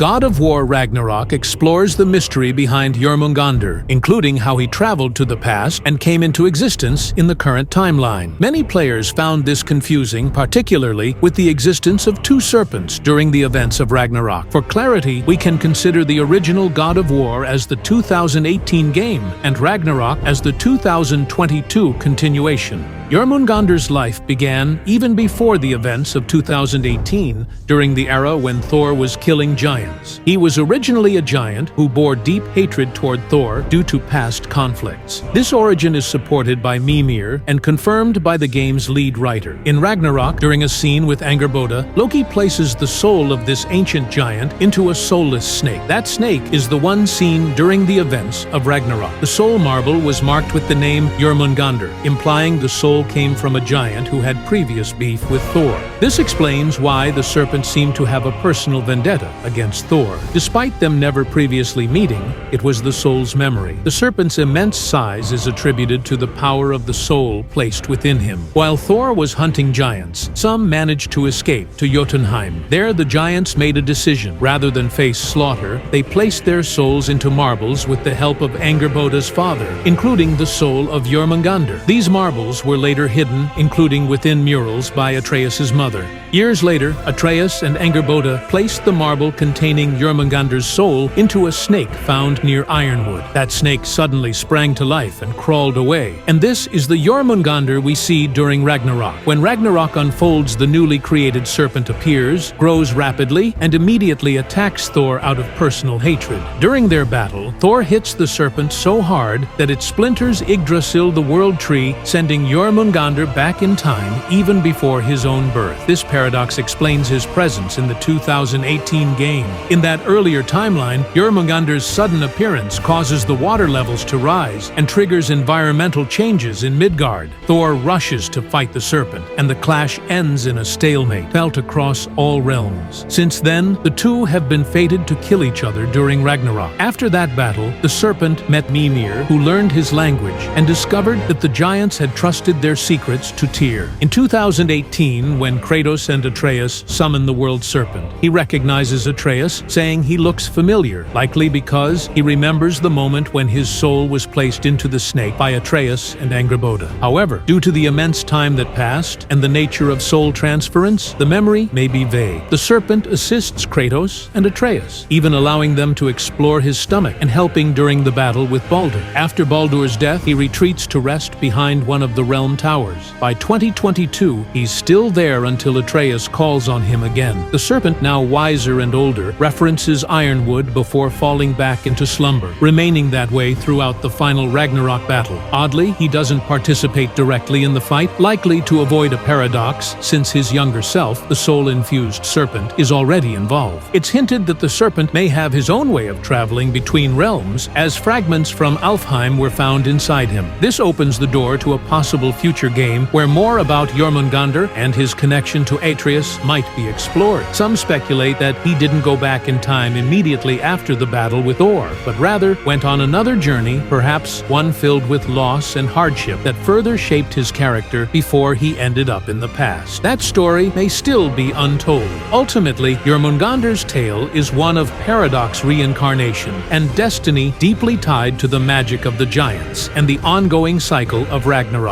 God of War Ragnarok explores the mystery behind Jörmungandr, including how he traveled to the past and came into existence in the current timeline. Many players found this confusing, particularly with the existence of two serpents during the events of Ragnarok. For clarity, we can consider the original God of War as the 2018 game and Ragnarok as the 2022 continuation. Jörmungandr's life began even before the events of 2018, during the era when Thor was killing giants. He was originally a giant who bore deep hatred toward Thor due to past conflicts. This origin is supported by Mimir and confirmed by the game's lead writer. In Ragnarok, during a scene with Angrboda, Loki places the soul of this ancient giant into a soulless snake. That snake is the one seen during the events of Ragnarok. The soul marble was marked with the name Jörmungandr, implying the soul came from a giant who had previous beef with Thor. This explains why the serpent seemed to have a personal vendetta against Thor. Despite them never previously meeting, it was the soul's memory. The serpent's immense size is attributed to the power of the soul placed within him. While Thor was hunting giants, some managed to escape to Jotunheim. There, the giants made a decision. Rather than face slaughter, they placed their souls into marbles with the help of Angrboda's father, including the soul of Jörmungandr. These marbles were later hidden, including within murals, by Atreus' mother. Years later, Atreus and Angrboda placed the marble containing Jörmungandr's soul into a snake found near Ironwood. That snake suddenly sprang to life and crawled away. And this is the Jörmungandr we see during Ragnarok. When Ragnarok unfolds, the newly created serpent appears, grows rapidly, and immediately attacks Thor out of personal hatred. During their battle, Thor hits the serpent so hard that it splinters Yggdrasil, the world tree, sending Jörmungandr back in time even before his own birth. This paradox explains his presence in the 2018 game. In that earlier timeline, Jörmungandr's sudden appearance causes the water levels to rise and triggers environmental changes in Midgard. Thor rushes to fight the serpent, and the clash ends in a stalemate felt across all realms. Since then, the two have been fated to kill each other during Ragnarok. After that battle, the serpent met Mimir, who learned his language and discovered that the giants had trusted their secrets to Tyr. In 2018, when Kratos and Atreus summon the World Serpent, he recognizes Atreus, saying he looks familiar, likely because he remembers the moment when his soul was placed into the snake by Atreus and Angrboda. However, due to the immense time that passed and the nature of soul transference, the memory may be vague. The serpent assists Kratos and Atreus, even allowing them to explore his stomach and helping during the battle with Baldur. After Baldur's death, he retreats to rest behind one of the realm towers. By 2022, he's still there until Atreus calls on him again. The serpent, now wiser and older, references Ironwood before falling back into slumber, remaining that way throughout the final Ragnarok battle. Oddly, he doesn't participate directly in the fight, likely to avoid a paradox since his younger self, the soul-infused serpent, is already involved. It's hinted that the serpent may have his own way of traveling between realms, as fragments from Alfheim were found inside him. This opens the door to a possible future game where more about Jörmungandr and his connection to Atreus might be explored. Some speculate that he didn't go back in time immediately after the battle with Thor, but rather went on another journey, perhaps one filled with loss and hardship that further shaped his character before he ended up in the past. That story may still be untold. Ultimately, Jörmungandr's tale is one of paradox reincarnation and destiny deeply tied to the magic of the giants and the ongoing cycle of Ragnarok.